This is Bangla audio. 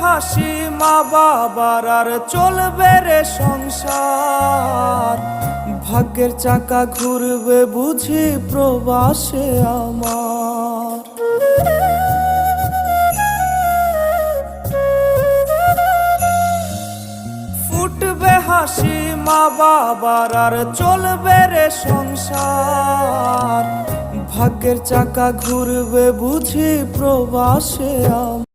হাসি মা বাবার আর চলবে রে সংসার। ভাগ্যের চাকা ঘুরবে বুঝি প্রবাসে আমার। ফুটবে হাসি মা বাবার আর চলবে রে সংসার। ভাগ্যের চাকা ঘুরবে বুঝি প্রবাসে আমার।